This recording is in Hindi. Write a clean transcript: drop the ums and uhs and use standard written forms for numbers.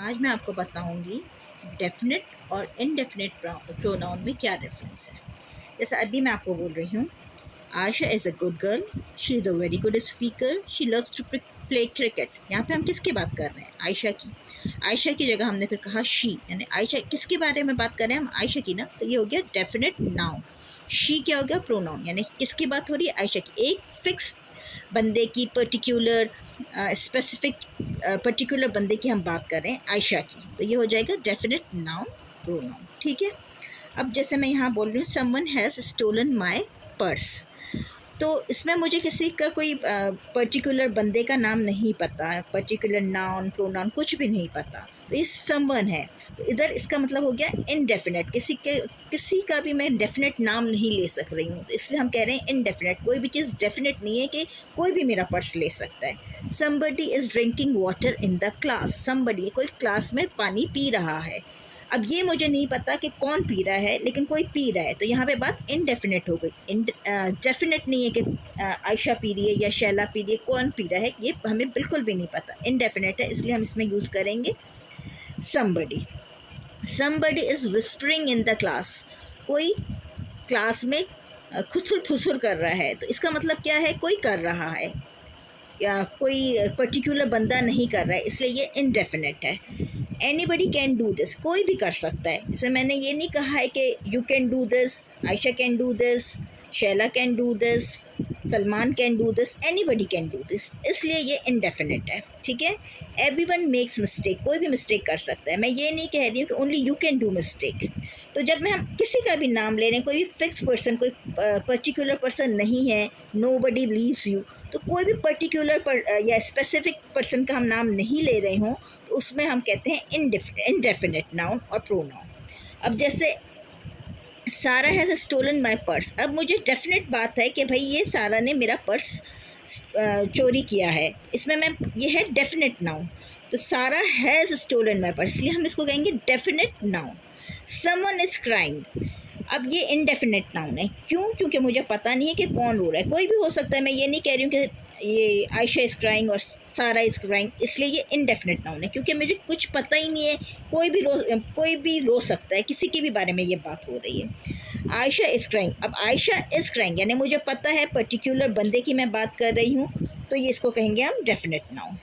आज मैं आपको बताऊंगी डेफिनेट और इनडेफिनेट प्रोनाउन में क्या डिफरेंस है। जैसे अभी मैं आपको बोल रही हूँ, Ayesha is a good girl, she is a very good speaker, she loves to play cricket. यहाँ पे हम किसकी बात कर रहे हैं? आयशा की। आयशा की जगह हमने फिर कहा शी, यानी आयशा किसके बारे में बात कर रहे हैं हम? आयशा की ना। तो ये हो गया डेफिनेट नाउन। शी क्या हो गया? प्रोनाउन। यानी किसकी बात हो रही है? आयशा की। एक फिक्स बंदे की, पर्टिकुलर स्पेसिफिक पर्टिकुलर बंदे की हम बात कर रहे हैं, आयशा की। तो ये हो जाएगा डेफिनेट नाउन प्रोनाउन। ठीक है। अब जैसे मैं यहाँ बोल रही हूँ, someone has stolen my purse. तो इसमें मुझे किसी का कोई पर्टिकुलर बंदे का नाम नहीं पता, पर्टिकुलर नाउन प्रोनाउन कुछ भी नहीं पता। तो ये समवन है, तो इधर इसका मतलब हो गया इनडेफिनेट। किसी का भी मैं डेफिनेट नाम नहीं ले सक रही हूँ, तो इसलिए हम कह रहे हैं इनडेफिनेट। कोई भी चीज़ डेफिनेट नहीं है कि कोई भी मेरा पर्स ले सकता है। Somebody is drinking water in the class. Somebody, कोई क्लास में पानी पी रहा है। अब ये मुझे नहीं पता कि कौन पी रहा है, लेकिन कोई पी रहा है, तो यहाँ पे बात इनडेफिनेट हो गई। डेफिनेट नहीं है कि आयशा पी रही है या शैला पी रही है, कौन पी रहा है ये हमें बिल्कुल भी नहीं पता, इनडेफिनेट है, इसलिए हम इसमें यूज़ करेंगे somebody. Somebody is whispering in the class. कोई क्लास में खुसुर फुसुर कर रहा है, तो इसका मतलब क्या है? कोई कर रहा है या कोई पर्टिकुलर बंदा नहीं कर रहा है, इसलिए ये इनडेफिनेट है। एनीबडी कैन डू दिस, कोई भी कर सकता है। इसमें मैंने ये नहीं कहा है कि you can do this, Ayesha can do this, Shaila can do this, Salman can do this, anybody can do this, इसलिए ये इनडेफिनेट है। ठीक है। एवरीवन मेक्स मिस्टेक, कोई भी मिस्टेक कर सकता है। मैं ये नहीं कह रही हूँ कि only you can do mistake. तो जब मैं हम किसी का भी नाम ले रहे हैं, कोई भी फिक्स पर्सन, कोई पर्टिकुलर पर्सन नहीं है, नोबडी लीव्स यू, तो कोई भी पर्टिकुलर या स्पेसिफिक पर्सन का हम नाम नहीं ले रहे हों, तो उसमें हम कहते हैं इनडेफिनेट नाउन और प्रोनाउन। अब जैसे सारा हैज़ स्टोलन माई पर्स। अब मुझे डेफिनेट बात है कि भाई ये सारा ने मेरा पर्स चोरी किया है, इसमें मैं ये है डेफिनेट नाउन। तो सारा हैज़ स्टोलन माई पर्स, इसलिए हम इसको कहेंगे definite noun. Someone is crying, अब ये इनडेफिनेट नाउन है। क्यों? क्योंकि मुझे पता नहीं है कि कौन रो रहा है, कोई भी हो सकता है। मैं ये नहीं कह रही हूँ कि ये आयशा इज़ क्राइंग और सारा इज़ क्राइंग, इसलिए ये इनडेफिनेट नाउन है, क्योंकि मुझे कुछ पता ही नहीं है। कोई भी रो सकता है, किसी के भी बारे में ये बात हो रही है। आयशा इज़ क्राइंग, अब आयशा इज़ क्राइंग यानी मुझे पता है पर्टिकुलर बंदे की मैं बात कर रही हूँ, तो ये इसको कहेंगे हम डेफिनेट नाउन।